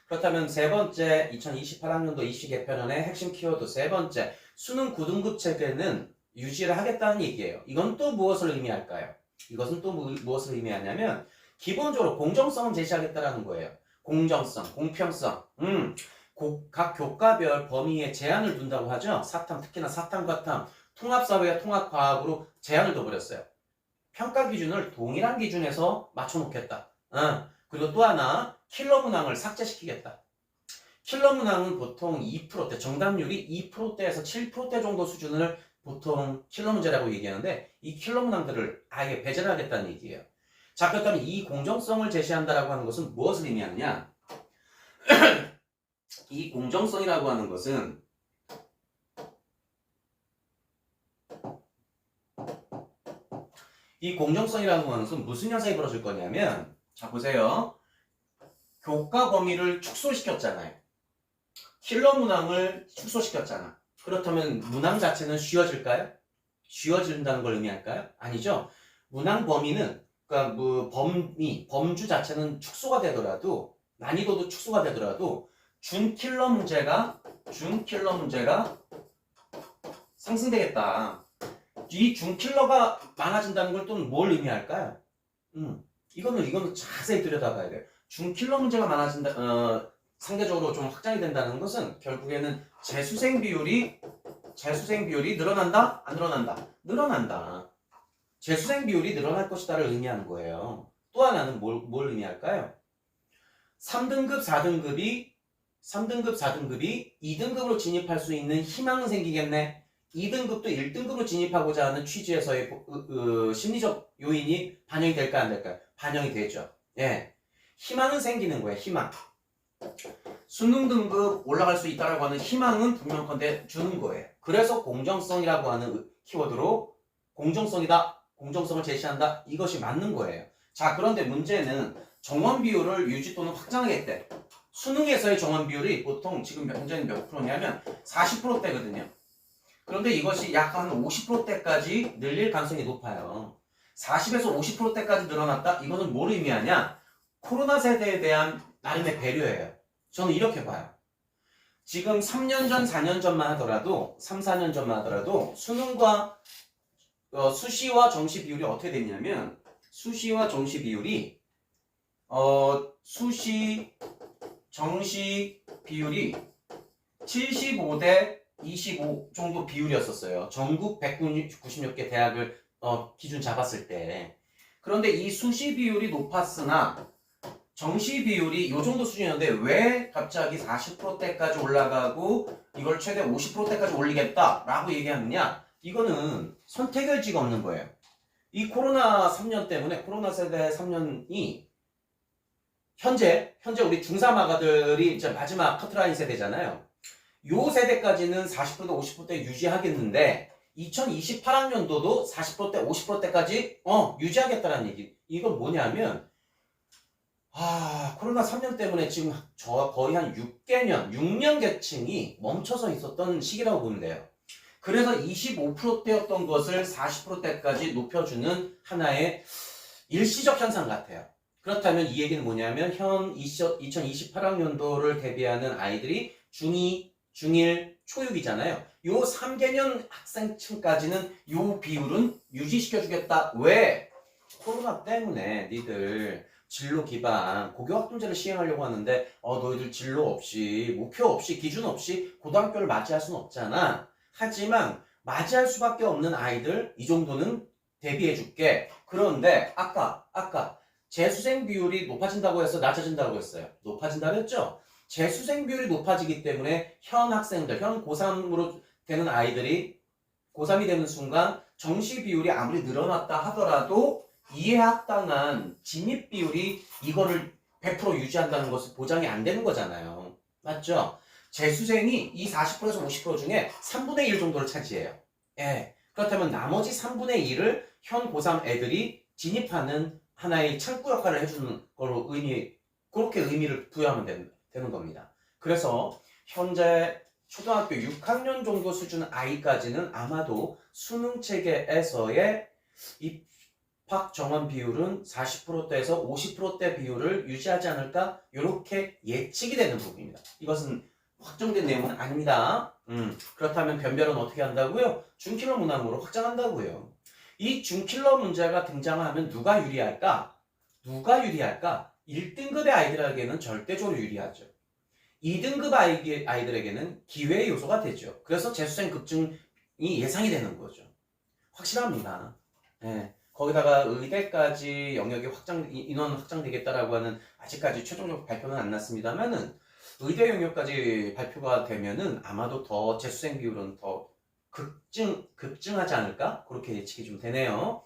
그렇다면 세 번째 2028학년도 입시 개편안의 핵심 키워드 세 번째 수능 9등급 체계는 유지를 하겠다는 얘기예요. 이건 또 무엇을 의미할까요? 이것은 또 무엇을 의미하냐면 기본적으로 공정성을 제시하겠다라는 거예요. 공정성, 공평성. 각 교과별 범위에 제한을 둔다고 하죠. 사탐, 특히나 사탐과 탐, 통합사회와 통합과학으로 제한을 둬버렸어요. 평가 기준을 동일한 기준에서 맞춰놓겠다. 그리고 또 하나 킬러 문항을 삭제시키겠다. 킬러 문항은 보통 2%대, 정답률이 2%대에서 7%대 정도 수준을 보통 킬러 문제라고 얘기하는데 이 킬러 문항들을 아예 배제를 하겠다는 얘기예요. 자, 그렇다면 이 공정성을 제시한다라고 하는 것은 무엇을 의미하느냐? 이 공정성이라고 하는 것은 무슨 현상이 벌어질 거냐면 자 보세요. 교과 범위를 축소시켰잖아요. 킬러 문항을 축소시켰잖아. 그렇다면 문항 자체는 쉬워질까요? 쉬워진다는 걸 의미할까요? 아니죠. 문항 범위는 그러니까 범주 자체는 축소가 되더라도 난이도도 축소가 되더라도 준킬러 문제가 상승되겠다. 이 준킬러가 많아진다는 걸 또 뭘 의미할까요? 이거는 자세히 들여다봐야 돼요. 준킬러 문제가 많아진다, 상대적으로 좀 확장이 된다는 것은 결국에는 재수생 비율이 늘어난다? 안 늘어난다? 늘어난다. 재수생 비율이 늘어날 것이다를 의미하는 거예요. 또 하나는 뭘 의미할까요? 3등급, 4등급이 2등급으로 진입할 수 있는 희망은 생기겠네. 2등급도 1등급으로 진입하고자 하는 취지에서의 심리적 요인이 반영이 될까 안 될까요? 반영이 되죠. 예. 희망은 생기는 거예요. 희망. 수능 등급 올라갈 수 있다라고 하는 희망은 분명컨대 주는 거예요. 그래서 공정성이라고 하는 키워드로 공정성이다, 공정성을 제시한다, 이것이 맞는 거예요. 자, 그런데 문제는 정원 비율을 유지 또는 확장하겠대. 수능에서의 정원 비율이 보통 지금 현재는 몇 프로냐면 40%대거든요. 그런데 이것이 약 한 50%대까지 늘릴 가능성이 높아요. 40에서 50%대까지 늘어났다? 이것은 뭘 의미하냐? 코로나 세대에 대한 나름의 배려예요. 저는 이렇게 봐요. 지금 3년 전, 4년 전만 하더라도, 3, 4년 전만 하더라도 수능과 수시와 정시 비율이 어떻게 됐냐면 수시와 정시 비율이 수시, 정시 비율이 75대 25 정도 비율이었었어요. 전국 196개 대학을 기준 잡았을 때. 그런데 이 수시 비율이 높았으나 정시 비율이 이 정도 수준이었는데 왜 갑자기 40%대까지 올라가고 이걸 최대 50%대까지 올리겠다라고 얘기하느냐? 이거는 선택의 의지가 없는 거예요. 이 코로나 3년 때문에 코로나 세대 3년이 현재 우리 중3아가들이 이제 마지막 커트라인 세대잖아요. 요 세대까지는 40%대 50%대 유지하겠는데 2028학년도도 40%대 50%대까지 유지하겠다는 얘기. 이건 뭐냐면 코로나 3년 때문에 지금 거의 한 6년 계층이 멈춰서 있었던 시기라고 보면 돼요. 그래서 25%대였던 것을 40%대까지 높여주는 하나의 일시적 현상 같아요. 그렇다면 이 얘기는 뭐냐면 현 2028학년도를 대비하는 아이들이 중2, 중1, 초6이잖아요. 요 3개년 학생층까지는 요 비율은 유지시켜주겠다. 왜? 코로나 때문에 니들 진로 기반 고교학점제를 시행하려고 하는데 너희들 진로 없이 목표 없이 기준 없이 고등학교를 맞이할 수는 없잖아. 하지만 맞이할 수밖에 없는 아이들 이 정도는 대비해 줄게. 그런데 아까 재수생 비율이 높아진다고 해서 낮아진다고 했어요. 높아진다고 했죠? 재수생 비율이 높아지기 때문에 현 학생들, 현 고3으로 되는 아이들이 고3이 되는 순간 정시 비율이 아무리 늘어났다 하더라도 이해 합당한 진입 비율이 이거를 100% 유지한다는 것은 보장이 안 되는 거잖아요. 맞죠? 재수생이 이 40%에서 50% 중에 3분의 1 정도를 차지해요. 예. 그렇다면 나머지 3분의 1을 현 고3 애들이 진입하는 하나의 창구 역할을 해주는 걸로 그렇게 의미를 부여하면 되는 겁니다. 그래서 현재 초등학교 6학년 정도 수준 아이까지는 아마도 수능 체계에서의 이 확정원 비율은 40%대에서 50%대 비율을 유지하지 않을까? 이렇게 예측이 되는 부분입니다. 이것은 확정된 내용은 아닙니다. 그렇다면 변별은 어떻게 한다고요? 준킬러 문항으로 확정한다고요. 이 준킬러 문제가 등장하면 누가 유리할까? 누가 유리할까? 1등급의 아이들에게는 절대적으로 유리하죠. 2등급 아이들에게는 기회의 요소가 되죠. 그래서 재수생 급증이 예상이 되는 거죠. 확실합니다. 예. 거기다가 의대까지 영역이 인원 확장되겠다라고 하는 아직까지 최종적 발표는 안 났습니다만은 의대 영역까지 발표가 되면은 아마도 더 재수생 비율은 더 급증하지 않을까? 그렇게 예측이 좀 되네요.